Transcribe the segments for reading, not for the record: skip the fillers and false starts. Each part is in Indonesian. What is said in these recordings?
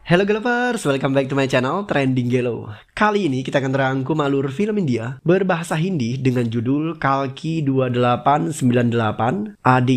Hello Galovers, welcome back to my channel Trending Gelo. Kali ini kita akan merangkum alur film India berbahasa Hindi dengan judul Kalki 2898 AD.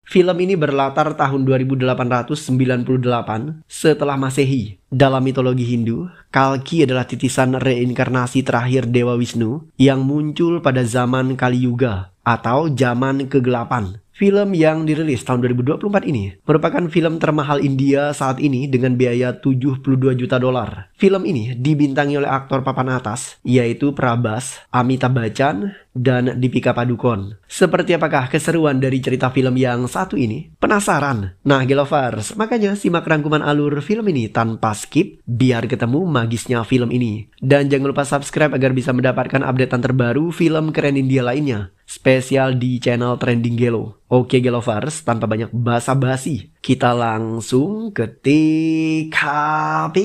Film ini berlatar tahun 2898 setelah Masehi. Dalam mitologi Hindu, Kalki adalah titisan reinkarnasi terakhir Dewa Wisnu yang muncul pada zaman Kali Yuga atau zaman kegelapan. Film yang dirilis tahun 2024 ini merupakan film termahal India saat ini dengan biaya 72 juta dolar. Film ini dibintangi oleh aktor papan atas, yaitu Prabhas, Amitabh Bachchan, dan Deepika Padukone. Seperti apakah keseruan dari cerita film yang satu ini? Penasaran? Nah, Gelovers, makanya simak rangkuman alur film ini tanpa skip biar ketemu magisnya film ini. Dan jangan lupa subscribe agar bisa mendapatkan updatean terbaru film keren India lainnya, spesial di channel Trending Gelo. Oke Gelovers, tanpa banyak basa-basi, kita langsung ke TKP.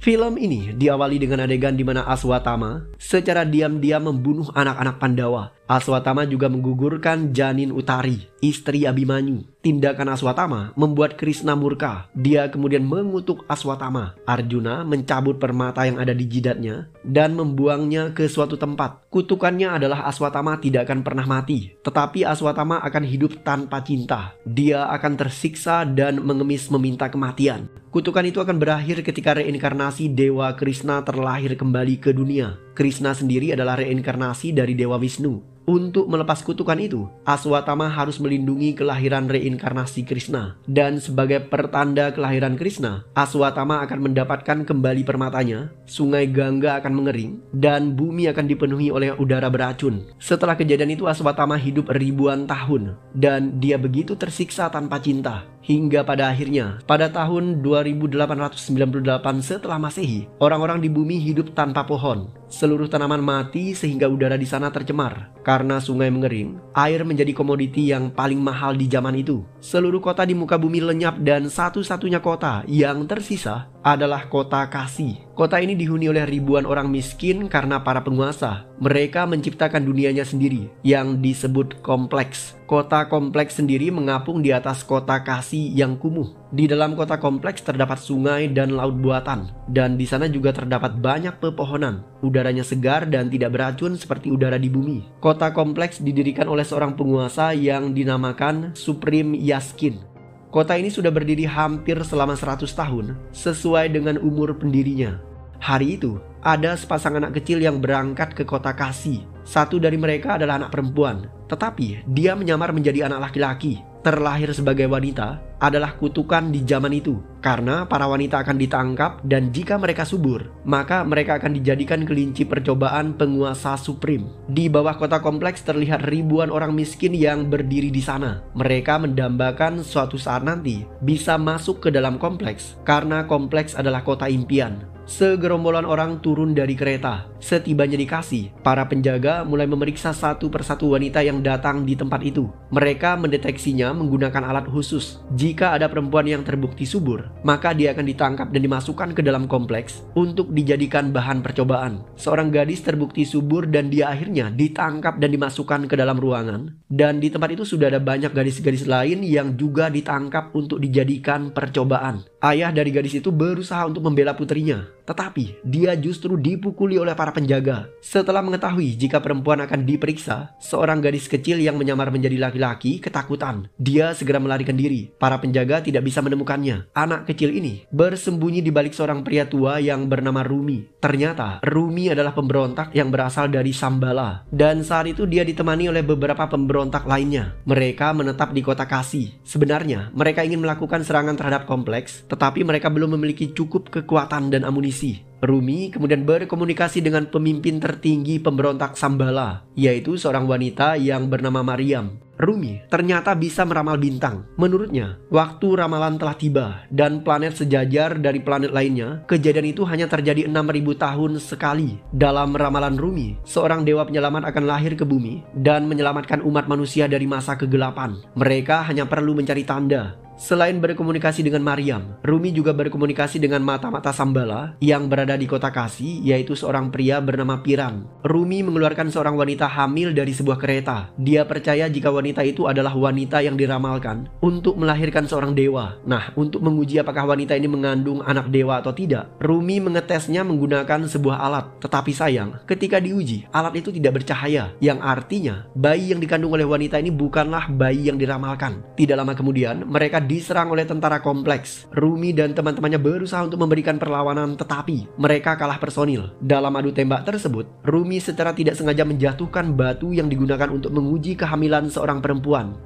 Film ini diawali dengan adegan di mana Aswatthama secara diam-diam membunuh anak-anak Pandawa. Aswatthama juga menggugurkan janin Utari, istri Abhimanyu. Tindakan Aswatthama membuat Krishna murka. Dia kemudian mengutuk Aswatthama. Arjuna mencabut permata yang ada di jidatnya dan membuangnya ke suatu tempat. Kutukannya adalah Aswatthama tidak akan pernah mati, tetapi Aswatthama akan hidup tanpa cinta. Dia akan tersiksa dan mengemis meminta kematian. Kutukan itu akan berakhir ketika reinkarnasi Dewa Krishna terlahir kembali ke dunia. Krishna sendiri adalah reinkarnasi dari Dewa Wisnu. Untuk melepas kutukan itu, Aswatthama harus melindungi kelahiran reinkarnasi Krishna. Dan sebagai pertanda kelahiran Krishna, Aswatthama akan mendapatkan kembali permatanya, sungai Gangga akan mengering, dan bumi akan dipenuhi oleh udara beracun. Setelah kejadian itu, Aswatthama hidup ribuan tahun, dan dia begitu tersiksa tanpa cinta. Hingga pada akhirnya, pada tahun 2898 setelah Masehi, orang-orang di bumi hidup tanpa pohon. Seluruh tanaman mati sehingga udara di sana tercemar. Karena sungai mengering, air menjadi komoditi yang paling mahal di zaman itu. Seluruh kota di muka bumi lenyap dan satu-satunya kota yang tersisa adalah kota Kasi. Kota ini dihuni oleh ribuan orang miskin karena para penguasa. Mereka menciptakan dunianya sendiri yang disebut kompleks. Kota kompleks sendiri mengapung di atas kota Kasi yang kumuh. Di dalam kota kompleks terdapat sungai dan laut buatan. Dan di sana juga terdapat banyak pepohonan. Udaranya segar dan tidak beracun seperti udara di bumi. Kota kompleks didirikan oleh seorang penguasa yang dinamakan Supreme Yaskin. Kota ini sudah berdiri hampir selama 100 tahun sesuai dengan umur pendirinya. Hari itu, ada sepasang anak kecil yang berangkat ke kota Kasi. Satu dari mereka adalah anak perempuan, tetapi dia menyamar menjadi anak laki-laki. Terlahir sebagai wanita adalah kutukan di zaman itu, karena para wanita akan ditangkap dan jika mereka subur, maka mereka akan dijadikan kelinci percobaan penguasa Supreme. Di bawah kota kompleks terlihat ribuan orang miskin yang berdiri di sana. Mereka mendambakan suatu saat nanti bisa masuk ke dalam kompleks, karena kompleks adalah kota impian. Segerombolan orang turun dari kereta. Setibanya di Kasi, para penjaga mulai memeriksa satu persatu wanita yang datang di tempat itu. Mereka mendeteksinya menggunakan alat khusus. Jika ada perempuan yang terbukti subur, maka dia akan ditangkap dan dimasukkan ke dalam kompleks untuk dijadikan bahan percobaan. Seorang gadis terbukti subur dan dia akhirnya ditangkap dan dimasukkan ke dalam ruangan. Dan di tempat itu sudah ada banyak gadis-gadis lain yang juga ditangkap untuk dijadikan percobaan. Ayah dari gadis itu berusaha untuk membela putrinya, tetapi dia justru dipukuli oleh para penjaga. Setelah mengetahui jika perempuan akan diperiksa, seorang gadis kecil yang menyamar menjadi laki-laki ketakutan. Dia segera melarikan diri. Para penjaga tidak bisa menemukannya. Anak kecil ini bersembunyi di balik seorang pria tua yang bernama Rumi. Ternyata Rumi adalah pemberontak yang berasal dari Shambhala. Dan saat itu dia ditemani oleh beberapa pemberontak lainnya. Mereka menetap di kota Kasi. Sebenarnya mereka ingin melakukan serangan terhadap kompleks, tetapi mereka belum memiliki cukup kekuatan dan amunisi. Rumi kemudian berkomunikasi dengan pemimpin tertinggi pemberontak Shambhala, yaitu seorang wanita yang bernama Mariam. Rumi ternyata bisa meramal bintang. Menurutnya, waktu ramalan telah tiba dan planet sejajar dari planet lainnya. Kejadian itu hanya terjadi 6.000 tahun sekali. Dalam ramalan Rumi, seorang dewa penyelamat akan lahir ke bumi dan menyelamatkan umat manusia dari masa kegelapan. Mereka hanya perlu mencari tanda. Selain berkomunikasi dengan Mariam, Rumi juga berkomunikasi dengan mata-mata Shambhala yang berada di kota Kasi, yaitu seorang pria bernama Piran. Rumi mengeluarkan seorang wanita hamil dari sebuah kereta. Dia percaya jika wanita itu adalah wanita yang diramalkan untuk melahirkan seorang dewa. Nah, untuk menguji apakah wanita ini mengandung anak dewa atau tidak, Rumi mengetesnya menggunakan sebuah alat. Tetapi sayang, ketika diuji, alat itu tidak bercahaya, yang artinya bayi yang dikandung oleh wanita ini bukanlah bayi yang diramalkan. Tidak lama kemudian, mereka diserang oleh tentara kompleks. Rumi dan teman-temannya berusaha untuk memberikan perlawanan, tetapi mereka kalah personil. Dalam adu tembak tersebut, Rumi secara tidak sengaja menjatuhkan batu yang digunakan untuk menguji kehamilan seorang perempuan.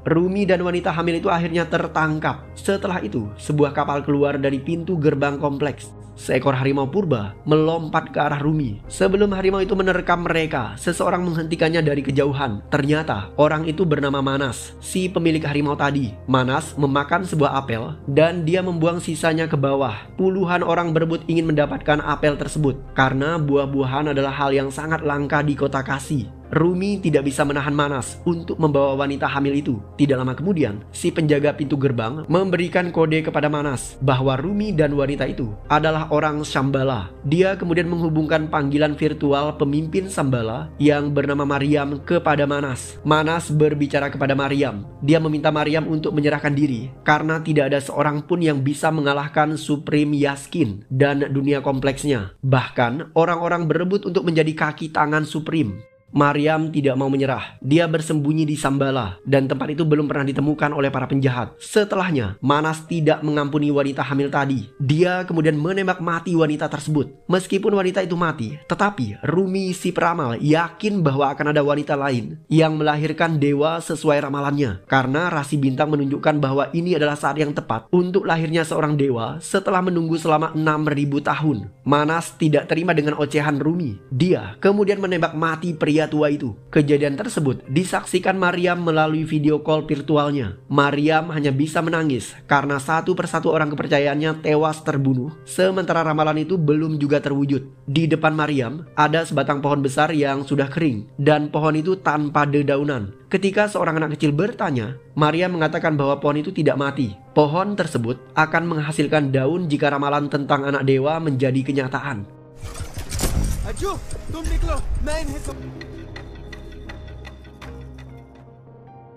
Rumi dan wanita hamil itu akhirnya tertangkap. Setelah itu, sebuah kapal keluar dari pintu gerbang kompleks. Seekor harimau purba melompat ke arah Rumi. Sebelum harimau itu menerkam mereka, seseorang menghentikannya dari kejauhan. Ternyata orang itu bernama Manas, si pemilik harimau tadi. Manas memakan sebuah apel dan dia membuang sisanya ke bawah. Puluhan orang berebut ingin mendapatkan apel tersebut karena buah-buahan adalah hal yang sangat langka di kota Kasi. Rumi tidak bisa menahan Manas untuk membawa wanita hamil itu. Tidak lama kemudian, si penjaga pintu gerbang memberikan kode kepada Manas bahwa Rumi dan wanita itu adalah orang Shambhala. Dia kemudian menghubungkan panggilan virtual pemimpin Shambhala yang bernama Mariam kepada Manas. Manas berbicara kepada Mariam. Dia meminta Mariam untuk menyerahkan diri karena tidak ada seorang pun yang bisa mengalahkan Supreme Yaskin dan dunia kompleksnya. Bahkan orang-orang berebut untuk menjadi kaki tangan Supreme. Mariam tidak mau menyerah. Dia bersembunyi di Shambhala dan tempat itu belum pernah ditemukan oleh para penjahat. Setelahnya, Manas tidak mengampuni wanita hamil tadi. Dia kemudian menembak mati wanita tersebut. Meskipun wanita itu mati, tetapi Rumi si peramal yakin bahwa akan ada wanita lain yang melahirkan dewa sesuai ramalannya. Karena rasi bintang menunjukkan bahwa ini adalah saat yang tepat untuk lahirnya seorang dewa setelah menunggu selama 6.000 tahun. Manas tidak terima dengan ocehan Rumi. Dia kemudian menembak mati pria tua itu. Kejadian tersebut disaksikan Mariam melalui video call virtualnya. Mariam hanya bisa menangis karena satu persatu orang kepercayaannya tewas terbunuh, sementara ramalan itu belum juga terwujud. Di depan Mariam ada sebatang pohon besar yang sudah kering dan pohon itu tanpa dedaunan. Ketika seorang anak kecil bertanya, Mariam mengatakan bahwa pohon itu tidak mati. Pohon tersebut akan menghasilkan daun jika ramalan tentang anak dewa menjadi kenyataan. Ajo, तुम निकलो, मैं इन्हें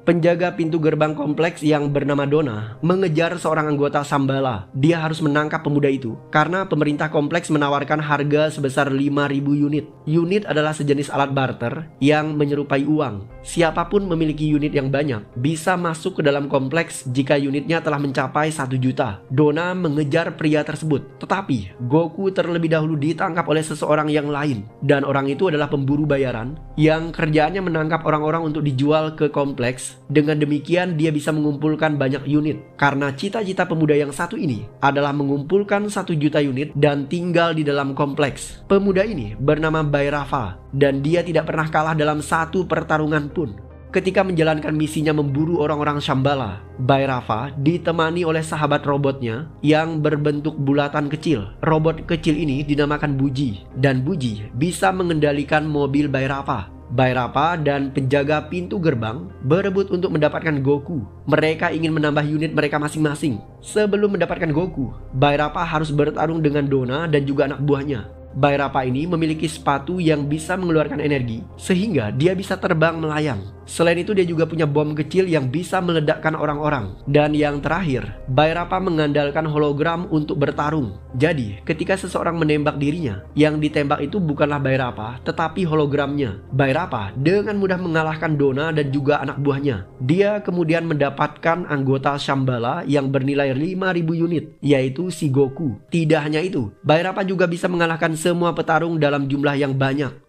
Penjaga pintu gerbang kompleks yang bernama Dona mengejar seorang anggota Shambhala. Dia harus menangkap pemuda itu karena pemerintah kompleks menawarkan harga sebesar 5.000 unit. Unit adalah sejenis alat barter yang menyerupai uang. Siapapun memiliki unit yang banyak bisa masuk ke dalam kompleks jika unitnya telah mencapai 1 juta. Dona mengejar pria tersebut, tetapi Goku terlebih dahulu ditangkap oleh seseorang yang lain. Dan orang itu adalah pemburu bayaran yang kerjaannya menangkap orang-orang untuk dijual ke kompleks. Dengan demikian dia bisa mengumpulkan banyak unit. Karena cita-cita pemuda yang satu ini adalah mengumpulkan 1 juta unit dan tinggal di dalam kompleks. Pemuda ini bernama Bhairava dan dia tidak pernah kalah dalam satu pertarungan pun. Ketika menjalankan misinya memburu orang-orang Shambhala, Bhairava ditemani oleh sahabat robotnya yang berbentuk bulatan kecil. Robot kecil ini dinamakan Buji, dan Buji bisa mengendalikan mobil Bhairava. Bhairava dan penjaga pintu gerbang berebut untuk mendapatkan Goku. Mereka ingin menambah unit mereka masing-masing. Sebelum mendapatkan Goku, Bhairava harus bertarung dengan Dona dan juga anak buahnya. Bhairava ini memiliki sepatu yang bisa mengeluarkan energi sehingga dia bisa terbang melayang. Selain itu dia juga punya bom kecil yang bisa meledakkan orang-orang. Dan yang terakhir, Bhairava mengandalkan hologram untuk bertarung. Jadi ketika seseorang menembak dirinya, yang ditembak itu bukanlah Bhairava tetapi hologramnya. Bhairava dengan mudah mengalahkan Dona dan juga anak buahnya. Dia kemudian mendapatkan anggota Shambhala yang bernilai 5.000 unit, yaitu si Goku. Tidak hanya itu, Bhairava juga bisa mengalahkan semua petarung dalam jumlah yang banyak.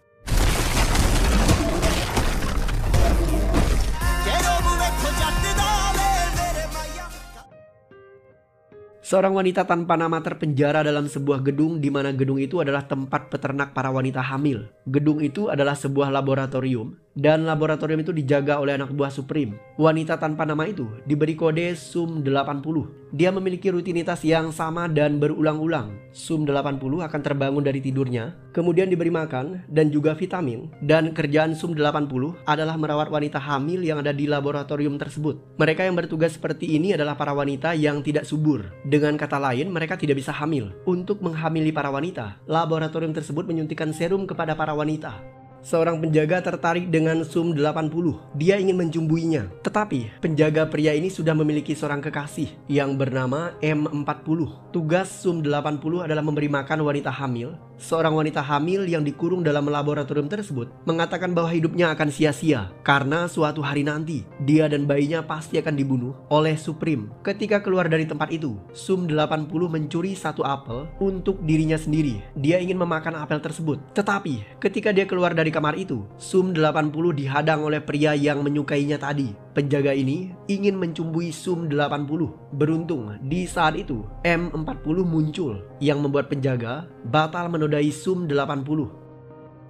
Seorang wanita tanpa nama terpenjara dalam sebuah gedung di mana gedung itu adalah tempat peternak para wanita hamil. Gedung itu adalah sebuah laboratorium dan laboratorium itu dijaga oleh anak buah Supreme. Wanita tanpa nama itu diberi kode SUM-80. Dia memiliki rutinitas yang sama dan berulang-ulang. SUM-80 akan terbangun dari tidurnya, kemudian diberi makan dan juga vitamin. Dan kerjaan SUM-80 adalah merawat wanita hamil yang ada di laboratorium tersebut. Mereka yang bertugas seperti ini adalah para wanita yang tidak subur. Dengan kata lain, mereka tidak bisa hamil. Untuk menghamili para wanita, laboratorium tersebut menyuntikkan serum kepada para wanita. Seorang penjaga tertarik dengan SUM-80. Dia ingin mencumbuinya. Tetapi penjaga pria ini sudah memiliki seorang kekasih yang bernama M40. Tugas SUM-80 adalah memberi makan wanita hamil. Seorang wanita hamil yang dikurung dalam laboratorium tersebut mengatakan bahwa hidupnya akan sia-sia karena suatu hari nanti dia dan bayinya pasti akan dibunuh oleh Supreme. Ketika keluar dari tempat itu, SUM-80 mencuri satu apel untuk dirinya sendiri. Dia ingin memakan apel tersebut. Tetapi ketika dia keluar dari kamar itu, SUM-80 dihadang oleh pria yang menyukainya tadi. Penjaga ini ingin mencumbui SUM-80. Beruntung di saat itu M40 muncul yang membuat penjaga batal menodai SUM-80.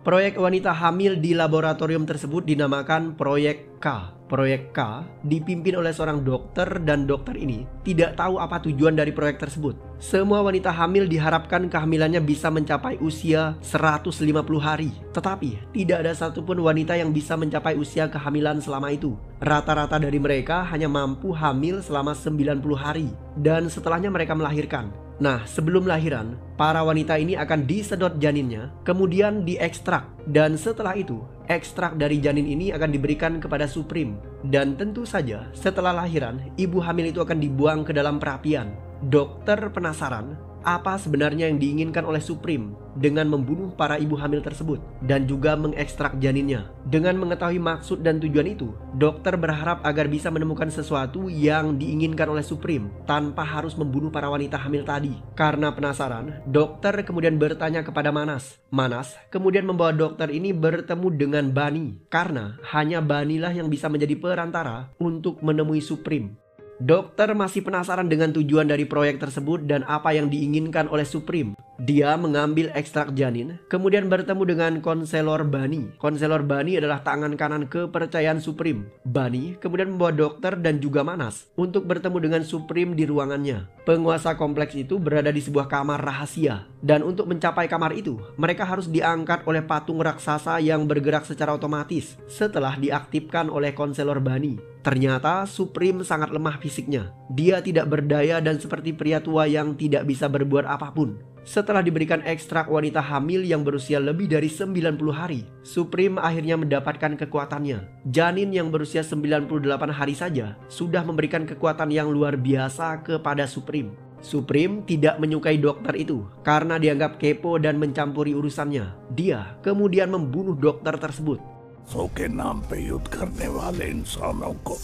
Proyek wanita hamil di laboratorium tersebut dinamakan Proyek K. Proyek K dipimpin oleh seorang dokter dan dokter ini tidak tahu apa tujuan dari proyek tersebut. Semua wanita hamil diharapkan kehamilannya bisa mencapai usia 150 hari. Tetapi tidak ada satupun wanita yang bisa mencapai usia kehamilan selama itu. Rata-rata dari mereka hanya mampu hamil selama 90 hari. Dan setelahnya mereka melahirkan. Nah, sebelum lahiran, para wanita ini akan disedot janinnya, kemudian diekstrak. Dan setelah itu, ekstrak dari janin ini akan diberikan kepada Supreme. Dan tentu saja, setelah lahiran, ibu hamil itu akan dibuang ke dalam perapian. Dokter penasaran apa sebenarnya yang diinginkan oleh Supreme dengan membunuh para ibu hamil tersebut dan juga mengekstrak janinnya. Dengan mengetahui maksud dan tujuan itu, dokter berharap agar bisa menemukan sesuatu yang diinginkan oleh Supreme tanpa harus membunuh para wanita hamil tadi. Karena penasaran, dokter kemudian bertanya kepada Manas. Manas kemudian membawa dokter ini bertemu dengan Bani, karena hanya Banilah yang bisa menjadi perantara untuk menemui Supreme. Dokter masih penasaran dengan tujuan dari proyek tersebut dan apa yang diinginkan oleh Supreme. Dia mengambil ekstrak janin, kemudian bertemu dengan konselor Bani. Konselor Bani adalah tangan kanan kepercayaan Supreme. Bani kemudian membawa dokter dan juga Manas untuk bertemu dengan Supreme di ruangannya. Penguasa kompleks itu berada di sebuah kamar rahasia. Dan untuk mencapai kamar itu, mereka harus diangkat oleh patung raksasa yang bergerak secara otomatis setelah diaktifkan oleh konselor Bani. Ternyata Supreme sangat lemah fisiknya. Dia tidak berdaya dan seperti pria tua yang tidak bisa berbuat apapun. Setelah diberikan ekstrak wanita hamil yang berusia lebih dari 90 hari, Supreme akhirnya mendapatkan kekuatannya. Janin yang berusia 98 hari saja sudah memberikan kekuatan yang luar biasa kepada Supreme. Supreme tidak menyukai dokter itu karena dianggap kepo dan mencampuri urusannya. Dia kemudian membunuh dokter tersebut. के नाम पे युद्ध करने वाले इंसानों को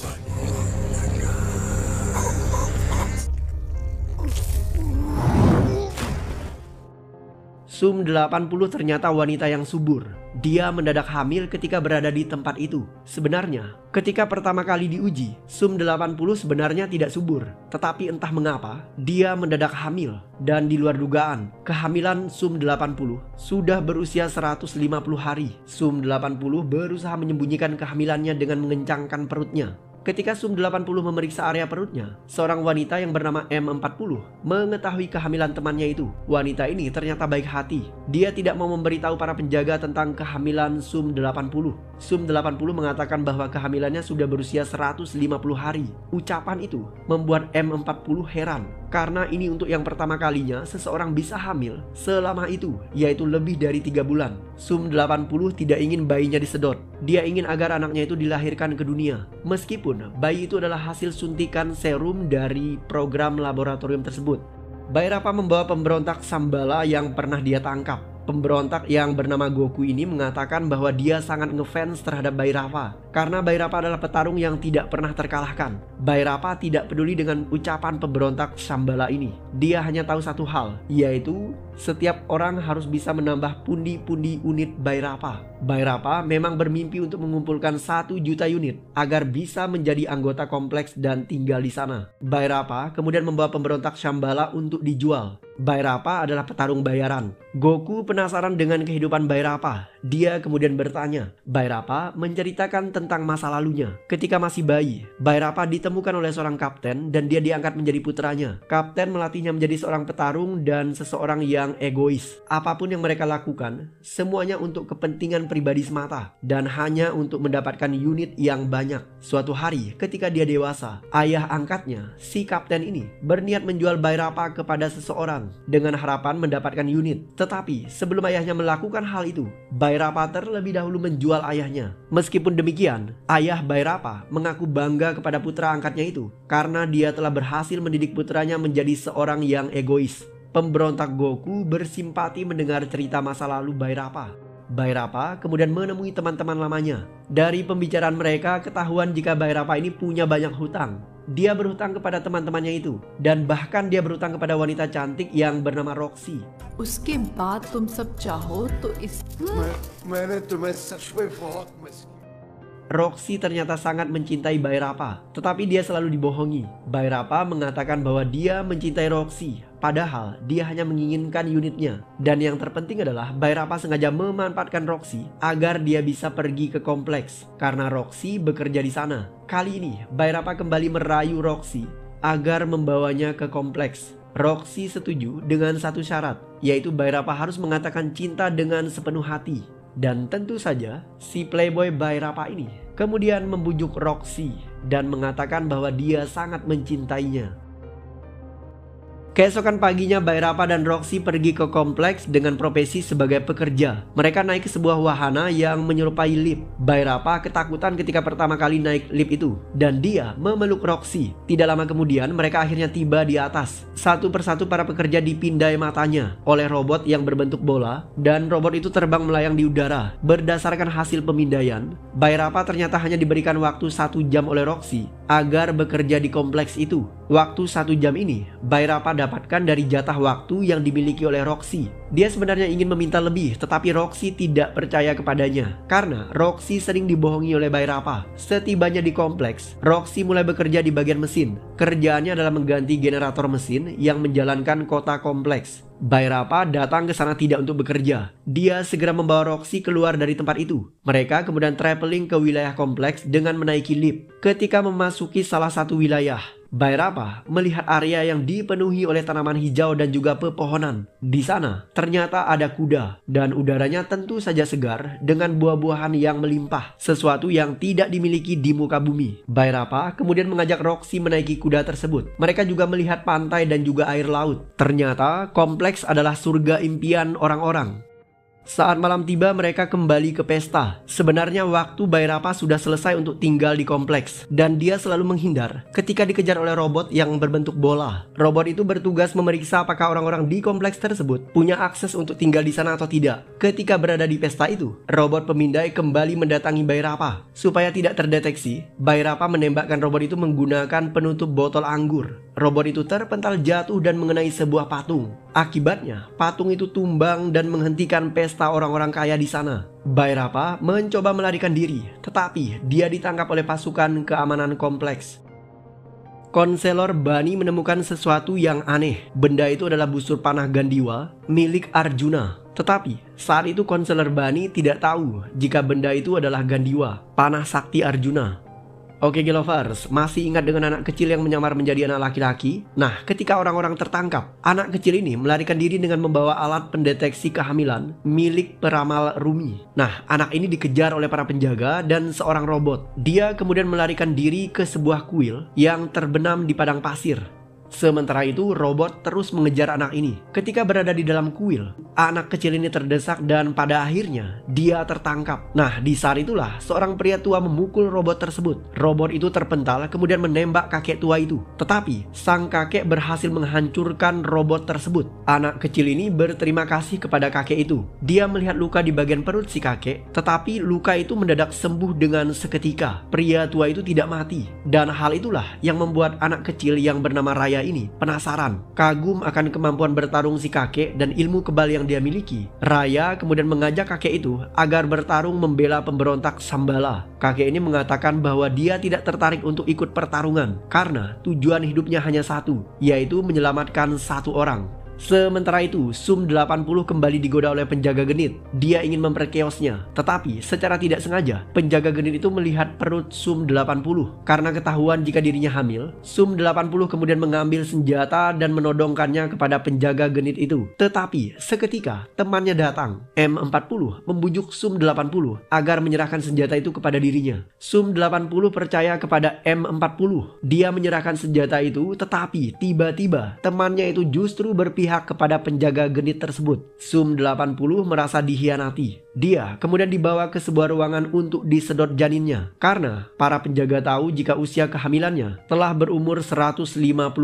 SUM-80 ternyata wanita yang subur. Dia mendadak hamil ketika berada di tempat itu. Sebenarnya, ketika pertama kali diuji, SUM-80 sebenarnya tidak subur. Tetapi entah mengapa, dia mendadak hamil. Dan di luar dugaan, kehamilan SUM-80 sudah berusia 150 hari. SUM-80 berusaha menyembunyikan kehamilannya dengan mengencangkan perutnya. Ketika SUM-80 memeriksa area perutnya, seorang wanita yang bernama M40 mengetahui kehamilan temannya itu. Wanita ini ternyata baik hati. Dia tidak mau memberitahu para penjaga tentang kehamilan SUM-80. SUM-80 mengatakan bahwa kehamilannya sudah berusia 150 hari. Ucapan itu membuat M40 heran, karena ini untuk yang pertama kalinya seseorang bisa hamil selama itu, yaitu lebih dari 3 bulan. SUM-80 tidak ingin bayinya disedot. Dia ingin agar anaknya itu dilahirkan ke dunia. Meskipun bayi itu adalah hasil suntikan serum dari program laboratorium tersebut. Bhairava membawa pemberontak Shambhala yang pernah dia tangkap. Pemberontak yang bernama Goku ini mengatakan bahwa dia sangat ngefans terhadap Bhairava karena Bhairava adalah petarung yang tidak pernah terkalahkan. Bhairava tidak peduli dengan ucapan pemberontak Shambhala ini. Dia hanya tahu satu hal, yaitu setiap orang harus bisa menambah pundi-pundi unit Bhairava. Bairapa memang bermimpi untuk mengumpulkan 1 juta unit agar bisa menjadi anggota kompleks dan tinggal di sana. Bairapa kemudian membawa pemberontak Shambhala untuk dijual. Bairapa adalah petarung bayaran. Goku penasaran dengan kehidupan Bairapa. Dia kemudian bertanya. Bairapa menceritakan tentang masa lalunya. Ketika masih bayi, Bairapa ditemukan oleh seorang kapten dan dia diangkat menjadi putranya. Kapten melatihnya menjadi seorang petarung dan seseorang yang egois. Apapun yang mereka lakukan, semuanya untuk kepentingan pribadi semata dan hanya untuk mendapatkan unit yang banyak. Suatu hari ketika dia dewasa, ayah angkatnya, si kapten ini, berniat menjual Bairapa kepada seseorang dengan harapan mendapatkan unit. Tetapi sebelum ayahnya melakukan hal itu, Bairapa terlebih dahulu menjual ayahnya. Meskipun demikian, ayah Bairapa mengaku bangga kepada putra angkatnya itu karena dia telah berhasil mendidik putranya menjadi seorang yang egois. Pemberontak Goku bersimpati mendengar cerita masa lalu Bairapa. Bairapa kemudian menemui teman-teman lamanya. Dari pembicaraan mereka ketahuan jika Bairapa ini punya banyak hutang. Dia berhutang kepada teman-temannya itu dan bahkan dia berhutang kepada wanita cantik yang bernama Roxy. उसके बाद तुम सब चाहो तो इस मैंने तुम्हें सच में बहुत मिस किया। Roxy ternyata sangat mencintai Bairapa, tetapi dia selalu dibohongi. Bairapa mengatakan bahwa dia mencintai Roxy, padahal dia hanya menginginkan unitnya. Dan yang terpenting adalah Bairapa sengaja memanfaatkan Roxy agar dia bisa pergi ke kompleks karena Roxy bekerja di sana. Kali ini Bairapa kembali merayu Roxy agar membawanya ke kompleks. Roxy setuju dengan satu syarat, yaitu Bairapa harus mengatakan cinta dengan sepenuh hati. Dan tentu saja si playboy Bairapa ini kemudian membujuk Roxy dan mengatakan bahwa dia sangat mencintainya. Keesokan paginya Bairapa dan Roxy pergi ke kompleks dengan profesi sebagai pekerja. Mereka naik ke sebuah wahana yang menyerupai lift. Bairapa ketakutan ketika pertama kali naik lift itu dan dia memeluk Roxy. Tidak lama kemudian mereka akhirnya tiba di atas. Satu persatu para pekerja dipindai matanya oleh robot yang berbentuk bola dan robot itu terbang melayang di udara. Berdasarkan hasil pemindaian, Bairapa ternyata hanya diberikan waktu 1 jam oleh Roxy agar bekerja di kompleks itu. Waktu 1 jam ini Bairapa dapatkan dari jatah waktu yang dimiliki oleh Roxy. Dia sebenarnya ingin meminta lebih, tetapi Roxy tidak percaya kepadanya karena Roxy sering dibohongi oleh Bairapa. Setibanya di kompleks, Roxy mulai bekerja di bagian mesin. Kerjaannya adalah mengganti generator mesin yang menjalankan kota kompleks. Bairapa datang ke sana tidak untuk bekerja. Dia segera membawa Roxy keluar dari tempat itu. Mereka kemudian traveling ke wilayah kompleks dengan menaiki lift. Ketika memasuki salah satu wilayah, Bairapa melihat area yang dipenuhi oleh tanaman hijau dan juga pepohonan. Di sana ternyata ada kuda dan udaranya tentu saja segar dengan buah-buahan yang melimpah, sesuatu yang tidak dimiliki di muka bumi. Bairapa kemudian mengajak Roxy menaiki kuda tersebut. Mereka juga melihat pantai dan juga air laut. Ternyata kompleks adalah surga impian orang-orang. Saat malam tiba mereka kembali ke pesta. Sebenarnya waktu Bairapa sudah selesai untuk tinggal di kompleks dan dia selalu menghindar ketika dikejar oleh robot yang berbentuk bola. Robot itu bertugas memeriksa apakah orang-orang di kompleks tersebut punya akses untuk tinggal di sana atau tidak. Ketika berada di pesta itu, robot pemindai kembali mendatangi Bairapa. Supaya tidak terdeteksi, Bairapa menembakkan robot itu menggunakan penutup botol anggur. Robot itu terpental jatuh dan mengenai sebuah patung. Akibatnya, patung itu tumbang dan menghentikan pesta orang-orang kaya di sana. Bairapa mencoba melarikan diri, tetapi dia ditangkap oleh pasukan keamanan kompleks. Konselor Bani menemukan sesuatu yang aneh. Benda itu adalah busur panah Gandiwa milik Arjuna. Tetapi saat itu konselor Bani tidak tahu jika benda itu adalah Gandiwa, panah sakti Arjuna. Oke Gelovers, masih ingat dengan anak kecil yang menyamar menjadi anak laki-laki? Nah, ketika orang-orang tertangkap, anak kecil ini melarikan diri dengan membawa alat pendeteksi kehamilan milik peramal Rumi. Nah, anak ini dikejar oleh para penjaga dan seorang robot. Dia kemudian melarikan diri ke sebuah kuil yang terbenam di padang pasir. Sementara itu, robot terus mengejar anak ini. Ketika berada di dalam kuil, anak kecil ini terdesak dan pada akhirnya dia tertangkap. Nah, di saat itulah seorang pria tua memukul robot tersebut. Robot itu terpental kemudian menembak kakek tua itu. Tetapi, sang kakek berhasil menghancurkan robot tersebut. Anak kecil ini berterima kasih kepada kakek itu. Dia melihat luka di bagian perut si kakek, tetapi luka itu mendadak sembuh dengan seketika. Pria tua itu tidak mati. Dan hal itulah yang membuat anak kecil yang bernama Raya ini penasaran, kagum akan kemampuan bertarung si kakek dan ilmu kebal yang dia miliki. Raya kemudian mengajak kakek itu agar bertarung membela pemberontak Shambhala. Kakek ini mengatakan bahwa dia tidak tertarik untuk ikut pertarungan karena tujuan hidupnya hanya satu, yaitu menyelamatkan satu orang. Sementara itu, Sum 80 kembali digoda oleh penjaga genit. Dia ingin memperkeosnya, tetapi secara tidak sengaja penjaga genit itu melihat perut Sum 80. Karena ketahuan jika dirinya hamil, Sum 80 kemudian mengambil senjata dan menodongkannya kepada penjaga genit itu. Tetapi seketika temannya datang. M40 membujuk Sum 80 agar menyerahkan senjata itu kepada dirinya. Sum 80 percaya kepada M40. Dia menyerahkan senjata itu, tetapi tiba-tiba temannya itu justru berpihak kepada penjaga genit tersebut. Sum 80 merasa dikhianati. Dia kemudian dibawa ke sebuah ruangan untuk disedot janinnya karena para penjaga tahu jika usia kehamilannya telah berumur 150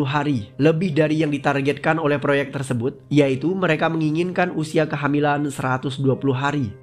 hari, lebih dari yang ditargetkan oleh proyek tersebut, yaitu mereka menginginkan usia kehamilan 120 hari.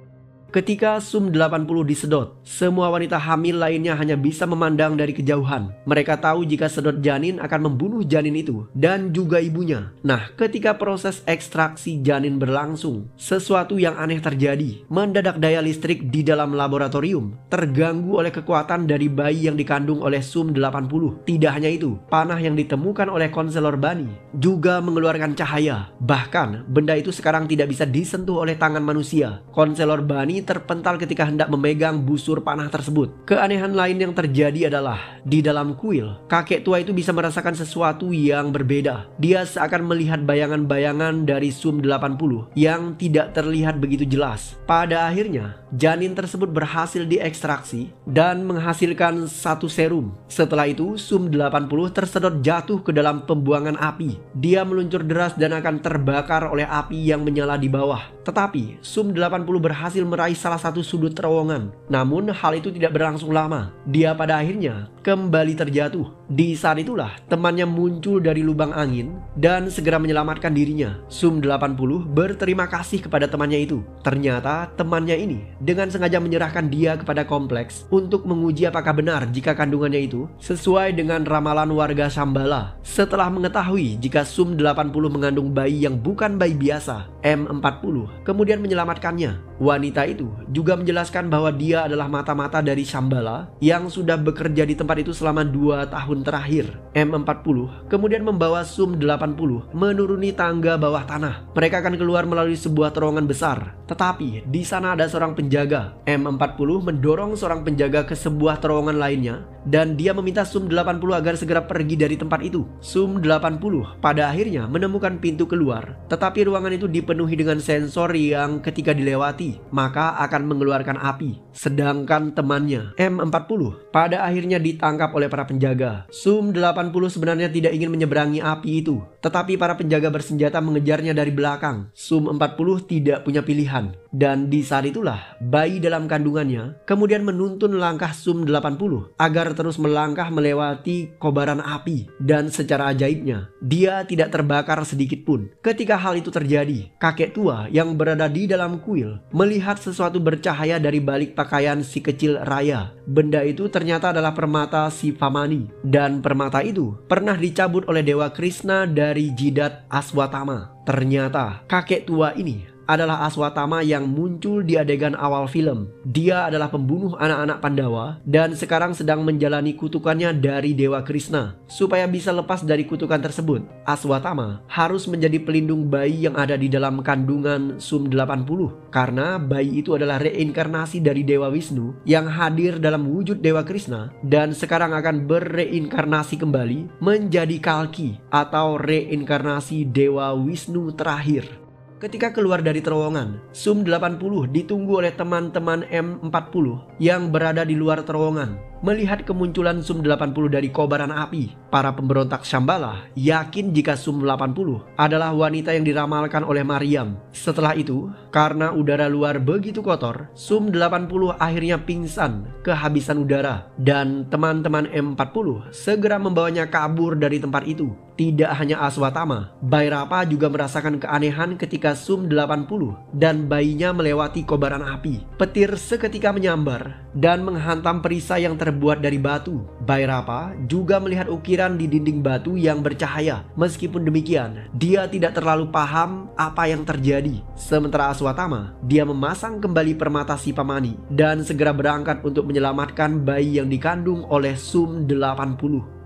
Ketika Sum 80 disedot, semua wanita hamil lainnya hanya bisa memandang dari kejauhan. Mereka tahu jika sedot janin akan membunuh janin itu dan juga ibunya. Nah, ketika proses ekstraksi janin berlangsung, sesuatu yang aneh terjadi. Mendadak daya listrik di dalam laboratorium terganggu oleh kekuatan dari bayi yang dikandung oleh Sum 80. Tidak hanya itu, panah yang ditemukan oleh konselor Bunny juga mengeluarkan cahaya. Bahkan, benda itu sekarang tidak bisa disentuh oleh tangan manusia. Konselor Bunny terpental ketika hendak memegang busur panah tersebut. Keanehan lain yang terjadi adalah di dalam kuil, kakek tua itu bisa merasakan sesuatu yang berbeda. Dia seakan melihat bayangan-bayangan dari Sum 80 yang tidak terlihat begitu jelas. Pada akhirnya, janin tersebut berhasil diekstraksi dan menghasilkan satu serum. Setelah itu, Sum 80 tersedot jatuh ke dalam pembuangan api. Dia meluncur deras dan akan terbakar oleh api yang menyala di bawah. Tetapi, Sum 80 berhasil meraih salah satu sudut terowongan. Namun hal itu tidak berlangsung lama. Dia pada akhirnya kembali terjatuh. Di saat itulah temannya muncul dari lubang angin dan segera menyelamatkan dirinya. Sum 80 berterima kasih kepada temannya itu. Ternyata temannya ini dengan sengaja menyerahkan dia kepada kompleks untuk menguji apakah benar jika kandungannya itu sesuai dengan ramalan warga Shambhala. Setelah mengetahui jika Sum 80 mengandung bayi yang bukan bayi biasa, M40 kemudian menyelamatkannya. Wanita itu juga menjelaskan bahwa dia adalah mata-mata dari Shambhala yang sudah bekerja di tempat itu selama 2 tahun terakhir. M40 kemudian membawa Sum 80 menuruni tangga bawah tanah. Mereka akan keluar melalui sebuah terowongan besar. Tetapi di sana ada seorang penjaga. M40 mendorong seorang penjaga ke sebuah terowongan lainnya dan dia meminta Sum 80 agar segera pergi dari tempat itu. Sum 80 pada akhirnya menemukan pintu keluar, tetapi ruangan itu dipenuhi dengan sensor yang ketika dilewati maka akan mengeluarkan api. Sedangkan temannya M40 pada akhirnya ditangkap oleh para penjaga. Sum 80 sebenarnya tidak ingin menyeberangi api itu, tetapi para penjaga bersenjata mengejarnya dari belakang. Sum 40 tidak punya pilihan. Dan di saat itulah bayi dalam kandungannya kemudian menuntun langkah Sum 80 agar terus melangkah melewati kobaran api. Dan secara ajaibnya dia tidak terbakar sedikit pun. Ketika hal itu terjadi, kakek tua yang berada di dalam kuil melihat sesuatu bercahaya dari balik pakaian si kecil Raya. Benda itu ternyata adalah permata Shivamani. Dan permata itu pernah dicabut oleh Dewa Krishna dari jidat Aswatama. Ternyata kakek tua ini adalah Aswatama yang muncul di adegan awal film. Dia adalah pembunuh anak-anak Pandawa dan sekarang sedang menjalani kutukannya dari Dewa Krishna. Supaya bisa lepas dari kutukan tersebut, Aswatama harus menjadi pelindung bayi yang ada di dalam kandungan Sum 80. Karena bayi itu adalah reinkarnasi dari Dewa Wisnu yang hadir dalam wujud Dewa Krishna dan sekarang akan berreinkarnasi kembali menjadi Kalki atau reinkarnasi Dewa Wisnu terakhir. Ketika keluar dari terowongan, Sum 80 ditunggu oleh teman-teman M40 yang berada di luar terowongan. Melihat kemunculan Sum 80 dari kobaran api, para pemberontak Shambhala yakin jika Sum 80 adalah wanita yang diramalkan oleh Maryam. Setelah itu, karena udara luar begitu kotor, Sum 80 akhirnya pingsan kehabisan udara dan teman-teman M40 segera membawanya kabur dari tempat itu. Tidak hanya Aswatama, Bhairapa juga merasakan keanehan ketika Sum 80 dan bayinya melewati kobaran api. Petir seketika menyambar dan menghantam perisai yang terbuat dari batu. Bairapa juga melihat ukiran di dinding batu yang bercahaya. Meskipun demikian, dia tidak terlalu paham apa yang terjadi. Sementara Aswatama, dia memasang kembali permata Sipamani dan segera berangkat untuk menyelamatkan bayi yang dikandung oleh Sum 80.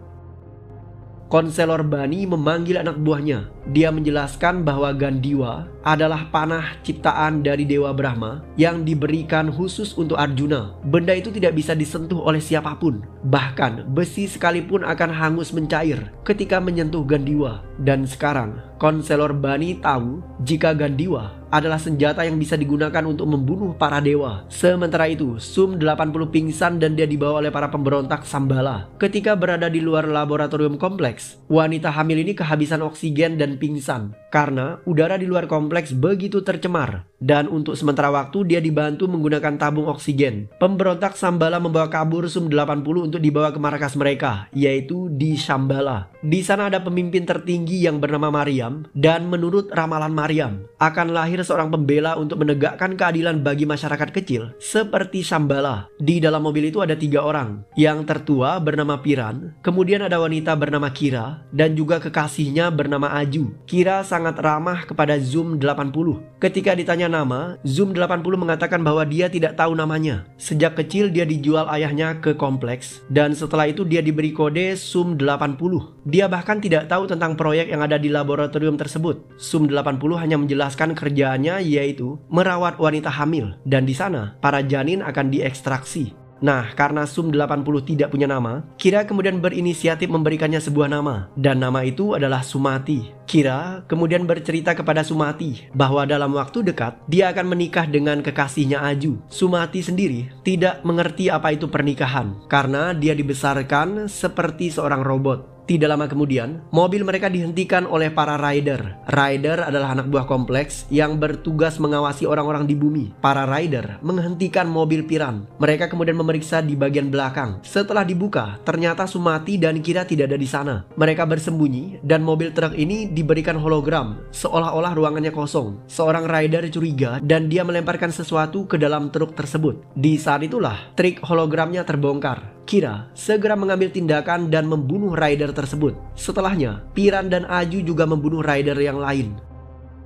Konselor Bani memanggil anak buahnya. Dia menjelaskan bahwa Gandiwa adalah panah ciptaan dari Dewa Brahma yang diberikan khusus untuk Arjuna. Benda itu tidak bisa disentuh oleh siapapun. Bahkan besi sekalipun akan hangus mencair ketika menyentuh Gandiwa. Dan sekarang Konselor Bani tahu jika Gandiwa adalah senjata yang bisa digunakan untuk membunuh para dewa. Sementara itu, Sum 80 pingsan dan dia dibawa oleh para pemberontak Sambala. Ketika berada di luar laboratorium kompleks, wanita hamil ini kehabisan oksigen dan pingsan karena udara di luar kompleks begitu tercemar. Dan untuk sementara waktu dia dibantu menggunakan tabung oksigen. Pemberontak Sambala membawa kabur Sum 80 untuk dibawa ke markas mereka, yaitu di Shambhala. Di sana ada pemimpin tertinggi yang bernama Mariam, dan menurut ramalan Mariam akan lahir seorang pembela untuk menegakkan keadilan bagi masyarakat kecil seperti Shambhala. Di dalam mobil itu ada 3 orang. Yang tertua bernama Piran, kemudian ada wanita bernama Kira, dan juga kekasihnya bernama Aju. Kira sangat ramah kepada Zum 80. Ketika ditanya nama, Zum 80 mengatakan bahwa dia tidak tahu namanya. Sejak kecil dia dijual ayahnya ke kompleks, dan setelah itu dia diberi kode Sum 80. Dia bahkan tidak tahu tentang proyek yang ada di laboratorium tersebut. Sum 80 hanya menjelaskan kerjaannya yaitu merawat wanita hamil, dan di sana para janin akan diekstraksi. Nah, karena Sum 80 tidak punya nama, Kira kemudian berinisiatif memberikannya sebuah nama, dan nama itu adalah Sumati. Kira kemudian bercerita kepada Sumati bahwa dalam waktu dekat dia akan menikah dengan kekasihnya Aju. Sumati sendiri tidak mengerti apa itu pernikahan karena dia dibesarkan seperti seorang robot. Tidak lama kemudian, mobil mereka dihentikan oleh para rider. Rider adalah anak buah kompleks yang bertugas mengawasi orang-orang di bumi. Para rider menghentikan mobil Piran. Mereka kemudian memeriksa di bagian belakang. Setelah dibuka, ternyata Sumati dan Kira tidak ada di sana. Mereka bersembunyi dan mobil truk ini diberikan hologram, seolah-olah ruangannya kosong. Seorang rider curiga dan dia melemparkan sesuatu ke dalam truk tersebut. Di saat itulah trik hologramnya terbongkar. Kira segera mengambil tindakan dan membunuh rider tersebut. Setelahnya, Piran dan Aju juga membunuh rider yang lain.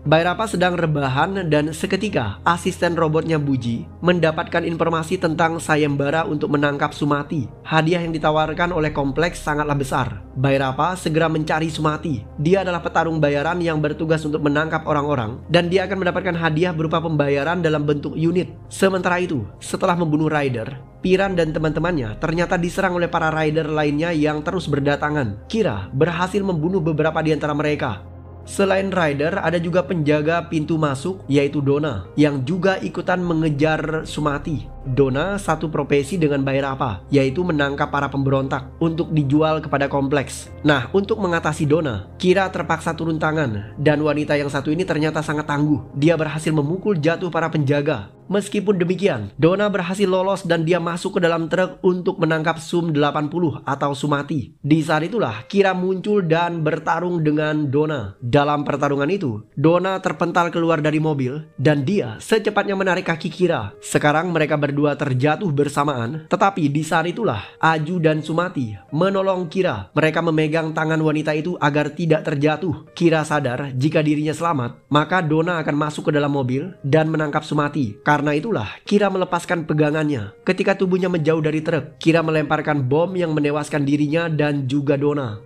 Bairapa sedang rebahan dan seketika asisten robotnya Buji mendapatkan informasi tentang sayembara untuk menangkap Sumati. Hadiah yang ditawarkan oleh kompleks sangatlah besar. Bairapa segera mencari Sumati. Dia adalah petarung bayaran yang bertugas untuk menangkap orang-orang, dan dia akan mendapatkan hadiah berupa pembayaran dalam bentuk unit. Sementara itu, setelah membunuh rider, Piran dan teman-temannya ternyata diserang oleh para rider lainnya yang terus berdatangan. Kira berhasil membunuh beberapa di antara mereka. Selain rider, ada juga penjaga pintu masuk yaitu Dona yang juga ikutan mengejar Sumati. Dona satu profesi dengan Bairapa, yaitu menangkap para pemberontak untuk dijual kepada kompleks. Nah, untuk mengatasi Dona, Kira terpaksa turun tangan, dan wanita yang satu ini ternyata sangat tangguh. Dia berhasil memukul jatuh para penjaga. Meskipun demikian, Dona berhasil lolos dan dia masuk ke dalam truk untuk menangkap Sum 80 atau Sumati. Di saat itulah Kira muncul dan bertarung dengan Dona. Dalam pertarungan itu, Dona terpental keluar dari mobil dan dia secepatnya menarik kaki Kira. Sekarang mereka berdua terjatuh bersamaan, tetapi di saat itulah Aju dan Sumati menolong Kira. Mereka memegang tangan wanita itu agar tidak terjatuh. Kira sadar jika dirinya selamat, maka Dona akan masuk ke dalam mobil dan menangkap Sumati. Karena itulah Kira melepaskan pegangannya. Ketika tubuhnya menjauh dari truk, Kira melemparkan bom yang menewaskan dirinya dan juga Dona.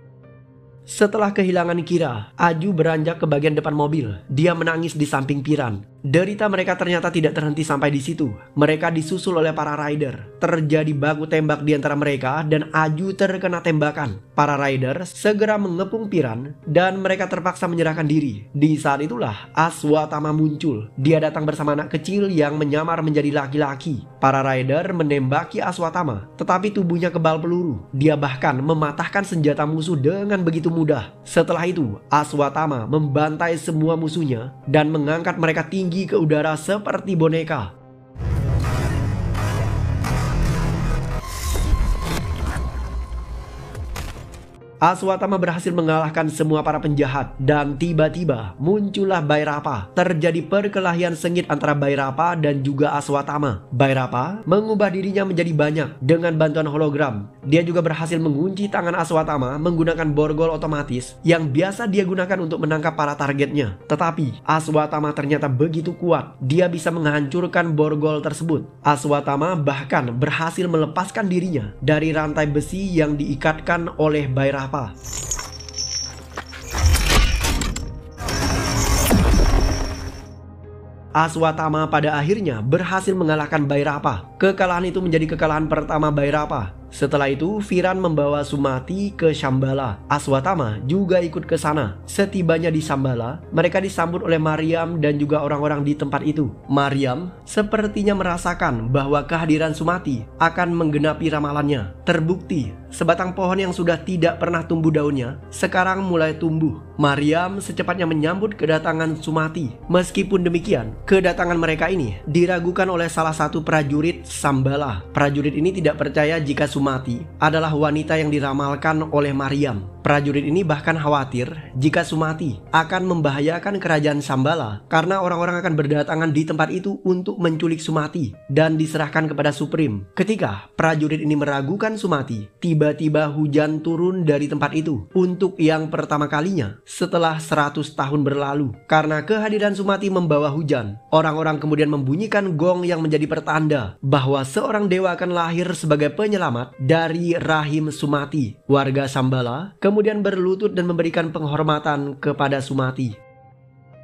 Setelah kehilangan Kira, Aju beranjak ke bagian depan mobil. Dia menangis di samping Piran. Derita mereka ternyata tidak terhenti sampai di situ. Mereka disusul oleh para rider. Terjadi baku tembak di antara mereka dan Aju terkena tembakan. Para rider segera mengepung Piran dan mereka terpaksa menyerahkan diri. Di saat itulah Aswatama muncul. Dia datang bersama anak kecil yang menyamar menjadi laki-laki. Para rider menembaki Aswatama, tetapi tubuhnya kebal peluru. Dia bahkan mematahkan senjata musuh dengan begitu mudah. Setelah itu, Aswatama membantai semua musuhnya dan mengangkat mereka tinggi ke udara seperti boneka. Aswatama berhasil mengalahkan semua para penjahat dan tiba-tiba muncullah Bhairapa. Terjadi perkelahian sengit antara Bhairapa dan juga Aswatama. Bhairapa mengubah dirinya menjadi banyak dengan bantuan hologram. Dia juga berhasil mengunci tangan Aswatama menggunakan borgol otomatis yang biasa dia gunakan untuk menangkap para targetnya. Tetapi Aswatama ternyata begitu kuat, dia bisa menghancurkan borgol tersebut. Aswatama bahkan berhasil melepaskan dirinya dari rantai besi yang diikatkan oleh Bhairapa. Aswatama pada akhirnya berhasil mengalahkan Bhairapa. Kekalahan itu menjadi kekalahan pertama Bhairapa. Setelah itu, Viran membawa Sumati ke Shambhala. Aswatama juga ikut ke sana. Setibanya di Shambhala, mereka disambut oleh Maryam dan juga orang-orang di tempat itu. Maryam sepertinya merasakan bahwa kehadiran Sumati akan menggenapi ramalannya. Terbukti, sebatang pohon yang sudah tidak pernah tumbuh daunnya, sekarang mulai tumbuh. Maryam secepatnya menyambut kedatangan Sumati. Meskipun demikian, kedatangan mereka ini diragukan oleh salah satu prajurit Shambhala. Prajurit ini tidak percaya jika Sumati adalah wanita yang diramalkan oleh Maryam. Prajurit ini bahkan khawatir jika Sumati akan membahayakan kerajaan Shambhala karena orang-orang akan berdatangan di tempat itu untuk menculik Sumati dan diserahkan kepada Supreme. Ketika prajurit ini meragukan Sumati, tiba-tiba hujan turun dari tempat itu untuk yang pertama kalinya setelah 100 tahun berlalu. Karena kehadiran Sumati membawa hujan, orang-orang kemudian membunyikan gong yang menjadi pertanda bahwa seorang dewa akan lahir sebagai penyelamat dari rahim Sumati. Warga Shambhala kemudian berlutut dan memberikan penghormatan kepada Sumati.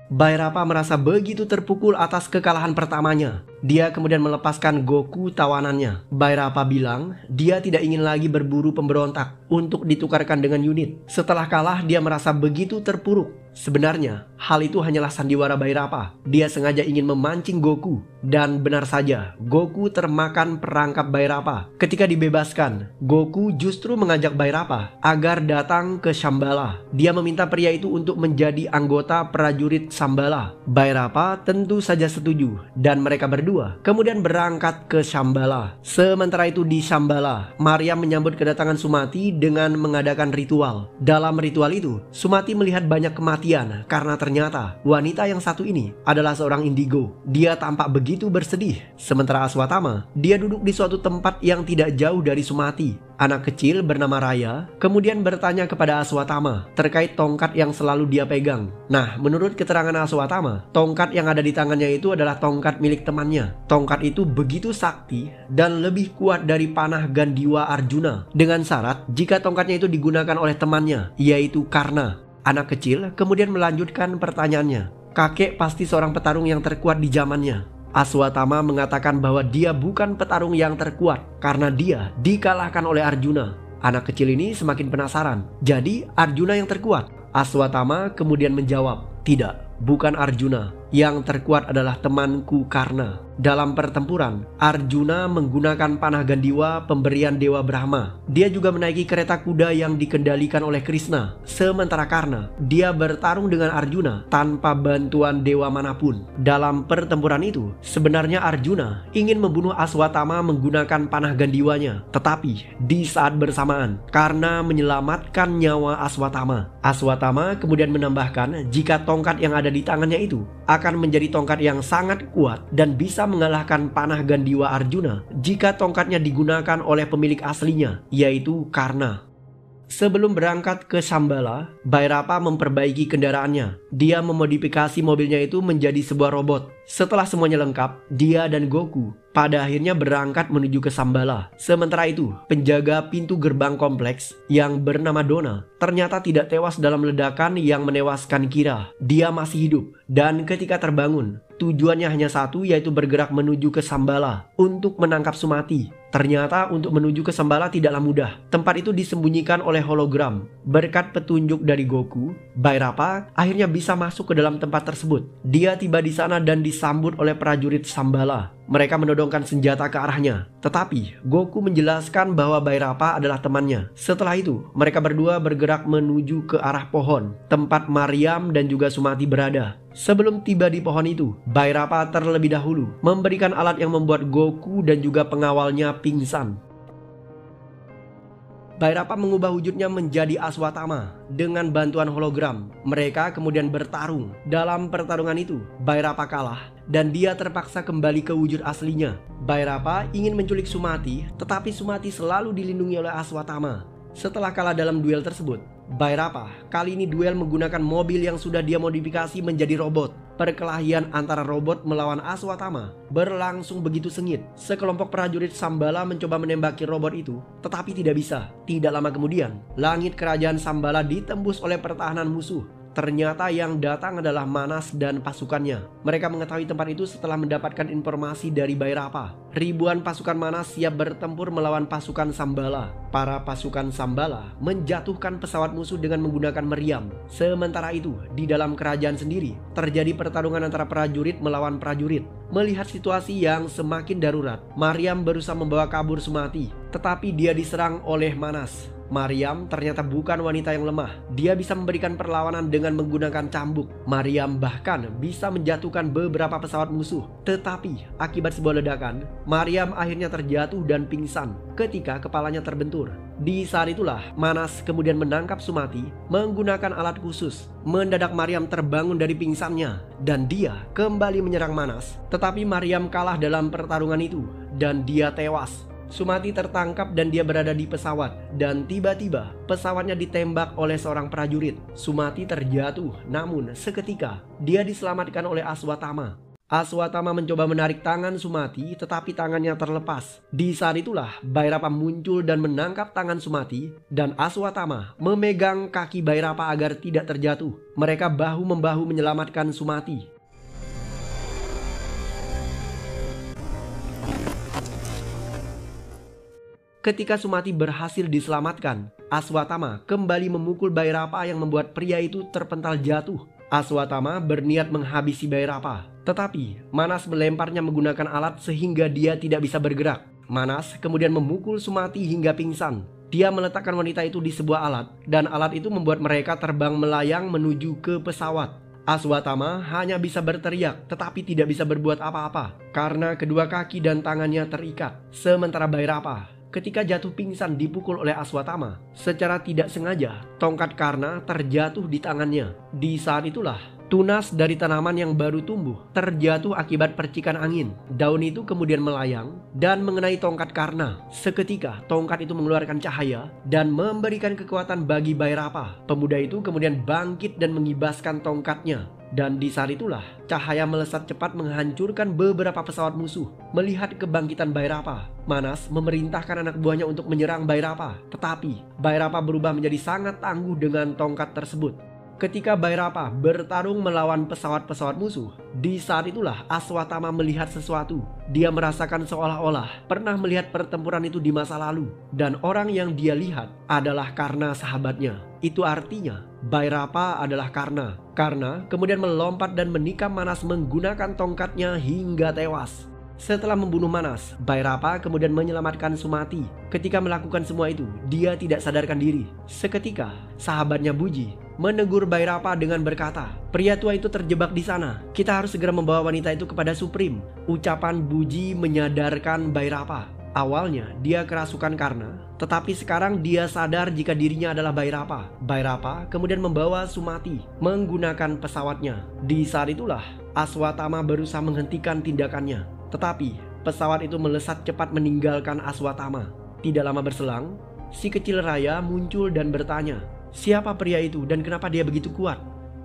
Bhairapa merasa begitu terpukul atas kekalahan pertamanya. Dia kemudian melepaskan Goku tawanannya. Bhairapa bilang dia tidak ingin lagi berburu pemberontak untuk ditukarkan dengan unit. Setelah kalah, dia merasa begitu terpuruk. Sebenarnya, hal itu hanyalah sandiwara Bhairapa. Dia sengaja ingin memancing Goku. Dan benar saja, Goku termakan perangkap Bhairapa. Ketika dibebaskan, Goku justru mengajak Bhairapa agar datang ke Shambhala. Dia meminta pria itu untuk menjadi anggota prajurit Shambhala. Bhairapa tentu saja setuju, dan mereka berdua kemudian berangkat ke Shambhala. Sementara itu di Shambhala, Maryam menyambut kedatangan Sumati dengan mengadakan ritual. Dalam ritual itu, Sumati melihat banyak kematian karena ternyata wanita yang satu ini adalah seorang indigo. Dia tampak begitu bersedih. Sementara Aswatama, dia duduk di suatu tempat yang tidak jauh dari Sumati. Anak kecil bernama Raya kemudian bertanya kepada Aswatama terkait tongkat yang selalu dia pegang. Nah, menurut keterangan Aswatama, tongkat yang ada di tangannya itu adalah tongkat milik temannya. Tongkat itu begitu sakti dan lebih kuat dari panah Gandiwa Arjuna, dengan syarat jika tongkatnya itu digunakan oleh temannya, yaitu Karna. Anak kecil kemudian melanjutkan pertanyaannya. Kakek pasti seorang petarung yang terkuat di zamannya. Aswatama mengatakan bahwa dia bukan petarung yang terkuat karena dia dikalahkan oleh Arjuna. Anak kecil ini semakin penasaran. Jadi Arjuna yang terkuat? Aswatama kemudian menjawab, tidak, bukan Arjuna. Yang terkuat adalah temanku Karna. Dalam pertempuran, Arjuna menggunakan panah Gandiwa pemberian Dewa Brahma. Dia juga menaiki kereta kuda yang dikendalikan oleh Krishna. Sementara Karna, dia bertarung dengan Arjuna tanpa bantuan dewa manapun. Dalam pertempuran itu, sebenarnya Arjuna ingin membunuh Aswatama menggunakan panah Gandiwanya. Tetapi di saat bersamaan, Karna menyelamatkan nyawa Aswatama. Aswatama kemudian menambahkan jika tongkat yang ada di tangannya itu akan menjadi tongkat yang sangat kuat dan bisa mengalahkan panah Gandiwa Arjuna jika tongkatnya digunakan oleh pemilik aslinya, yaitu Karna. Sebelum berangkat ke Shambhala, Bhairapa memperbaiki kendaraannya. Dia memodifikasi mobilnya itu menjadi sebuah robot. Setelah semuanya lengkap, dia dan Goku pada akhirnya berangkat menuju ke Shambhala. Sementara itu, penjaga pintu gerbang kompleks yang bernama Dona ternyata tidak tewas dalam ledakan yang menewaskan Kira. Dia masih hidup dan ketika terbangun, tujuannya hanya satu, yaitu bergerak menuju ke Shambhala untuk menangkap Sumati. Ternyata untuk menuju ke Shambhala tidaklah mudah. Tempat itu disembunyikan oleh hologram. Berkat petunjuk dari Goku, Bhairapa akhirnya bisa masuk ke dalam tempat tersebut. Dia tiba di sana dan disambut oleh prajurit Shambhala. Mereka menodongkan senjata ke arahnya. Tetapi Goku menjelaskan bahwa Bhairapa adalah temannya. Setelah itu, mereka berdua bergerak menuju ke arah pohon tempat Maryam dan juga Sumati berada. Sebelum tiba di pohon itu, Bhairapa terlebih dahulu memberikan alat yang membuat Goku dan juga pengawalnya pingsan. Bhairapa mengubah wujudnya menjadi Aswatthama dengan bantuan hologram. Mereka kemudian bertarung. Dalam pertarungan itu, Bhairapa kalah dan dia terpaksa kembali ke wujud aslinya. Bhairapa ingin menculik Sumati, tetapi Sumati selalu dilindungi oleh Aswatthama. Setelah kalah dalam duel tersebut, Bhairapa kali ini duel menggunakan mobil yang sudah dia modifikasi menjadi robot. Perkelahian antara robot melawan Aswatthama berlangsung begitu sengit. Sekelompok prajurit Sambala mencoba menembaki robot itu, tetapi tidak bisa. Tidak lama kemudian, langit kerajaan Sambala ditembus oleh pertahanan musuh. Ternyata yang datang adalah Manas dan pasukannya. Mereka mengetahui tempat itu setelah mendapatkan informasi dari Bhairapa. Ribuan pasukan Manas siap bertempur melawan pasukan Sambala. Para pasukan Sambala menjatuhkan pesawat musuh dengan menggunakan meriam. Sementara itu, di dalam kerajaan sendiri terjadi pertarungan antara prajurit melawan prajurit. Melihat situasi yang semakin darurat, Maryam berusaha membawa kabur Sumati, tetapi dia diserang oleh Manas. Maryam ternyata bukan wanita yang lemah. Dia bisa memberikan perlawanan dengan menggunakan cambuk. Maryam bahkan bisa menjatuhkan beberapa pesawat musuh. Tetapi akibat sebuah ledakan, Maryam akhirnya terjatuh dan pingsan ketika kepalanya terbentur. Di saat itulah Manas kemudian menangkap Sumati menggunakan alat khusus. Mendadak Maryam terbangun dari pingsannya dan dia kembali menyerang Manas. Tetapi Maryam kalah dalam pertarungan itu dan dia tewas. Sumati tertangkap dan dia berada di pesawat. Dan tiba-tiba pesawatnya ditembak oleh seorang prajurit. Sumati terjatuh, namun seketika dia diselamatkan oleh Aswatthama. Aswatthama mencoba menarik tangan Sumati, tetapi tangannya terlepas. Di saat itulah Bhairapa muncul dan menangkap tangan Sumati, dan Aswatthama memegang kaki Bhairapa agar tidak terjatuh. Mereka bahu-membahu menyelamatkan Sumati. Ketika Sumati berhasil diselamatkan, Aswatthama kembali memukul Bhairapa yang membuat pria itu terpental jatuh. Aswatthama berniat menghabisi Bhairapa, tetapi Manas melemparnya menggunakan alat sehingga dia tidak bisa bergerak. Manas kemudian memukul Sumati hingga pingsan. Dia meletakkan wanita itu di sebuah alat, dan alat itu membuat mereka terbang melayang menuju ke pesawat. Aswatthama hanya bisa berteriak tetapi tidak bisa berbuat apa-apa karena kedua kaki dan tangannya terikat. Sementara Bhairapa ketika jatuh pingsan dipukul oleh Aswatthama, secara tidak sengaja tongkat Karna terjatuh di tangannya. Di saat itulah tunas dari tanaman yang baru tumbuh terjatuh akibat percikan angin. Daun itu kemudian melayang dan mengenai tongkat Karna. Seketika tongkat itu mengeluarkan cahaya dan memberikan kekuatan bagi Bhairapa. Pemuda itu kemudian bangkit dan mengibaskan tongkatnya. Dan di saat itulah cahaya melesat cepat menghancurkan beberapa pesawat musuh. Melihat kebangkitan Bhairapa, Manas memerintahkan anak buahnya untuk menyerang Bhairapa. Tetapi Bhairapa berubah menjadi sangat tangguh dengan tongkat tersebut. Ketika Bhairapa bertarung melawan pesawat-pesawat musuh, di saat itulah Aswatthama melihat sesuatu. Dia merasakan seolah-olah pernah melihat pertempuran itu di masa lalu. Dan orang yang dia lihat adalah Karna sahabatnya. Itu artinya Bhairapa adalah Karna. Karna kemudian melompat dan menikam Manas menggunakan tongkatnya hingga tewas. Setelah membunuh Manas, Bhairapa kemudian menyelamatkan Sumati. Ketika melakukan semua itu, dia tidak sadarkan diri. Seketika, sahabatnya Buji menegur Bhairapa dengan berkata, "Pria tua itu terjebak di sana. Kita harus segera membawa wanita itu kepada Supreme." Ucapan Buji menyadarkan Bhairapa. Awalnya dia kerasukan Karna, tetapi sekarang dia sadar jika dirinya adalah Bhairapa. Bhairapa kemudian membawa Sumati menggunakan pesawatnya. Di saat itulah Aswatthama berusaha menghentikan tindakannya, tetapi pesawat itu melesat cepat meninggalkan Aswatthama. Tidak lama berselang, si kecil Raya muncul dan bertanya, siapa pria itu dan kenapa dia begitu kuat?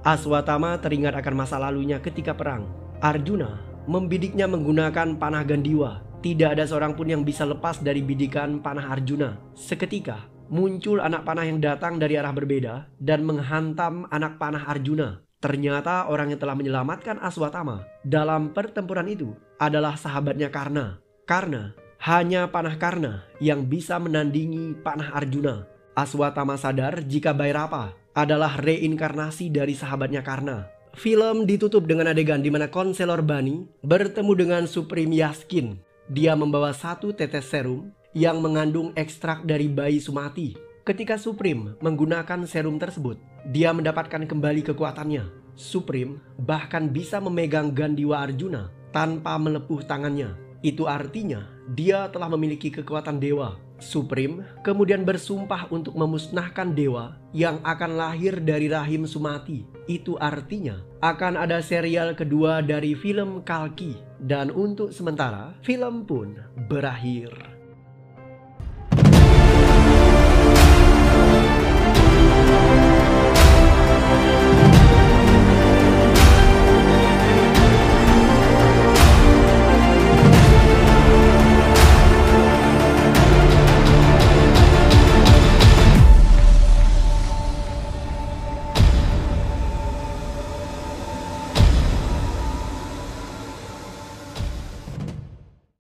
Aswatthama teringat akan masa lalunya ketika perang. Arjuna membidiknya menggunakan panah Gandiwa. Tidak ada seorang pun yang bisa lepas dari bidikan panah Arjuna. Seketika muncul anak panah yang datang dari arah berbeda dan menghantam anak panah Arjuna. Ternyata orang yang telah menyelamatkan Aswatthama dalam pertempuran itu adalah sahabatnya Karna. Karna, hanya panah Karna yang bisa menandingi panah Arjuna. Aswatthama sadar jika Bhairapa adalah reinkarnasi dari sahabatnya Karna. Film ditutup dengan adegan di mana konselor Bani bertemu dengan Supreme Yaskin. Dia membawa satu tetes serum yang mengandung ekstrak dari bayi Sumati. Ketika Supreme menggunakan serum tersebut, dia mendapatkan kembali kekuatannya. Supreme bahkan bisa memegang Gandiwa Arjuna tanpa melepuh tangannya. Itu artinya dia telah memiliki kekuatan dewa. Supreme kemudian bersumpah untuk memusnahkan dewa yang akan lahir dari rahim Sumati. Itu artinya akan ada serial kedua dari film Kalki. Dan untuk sementara film pun berakhir.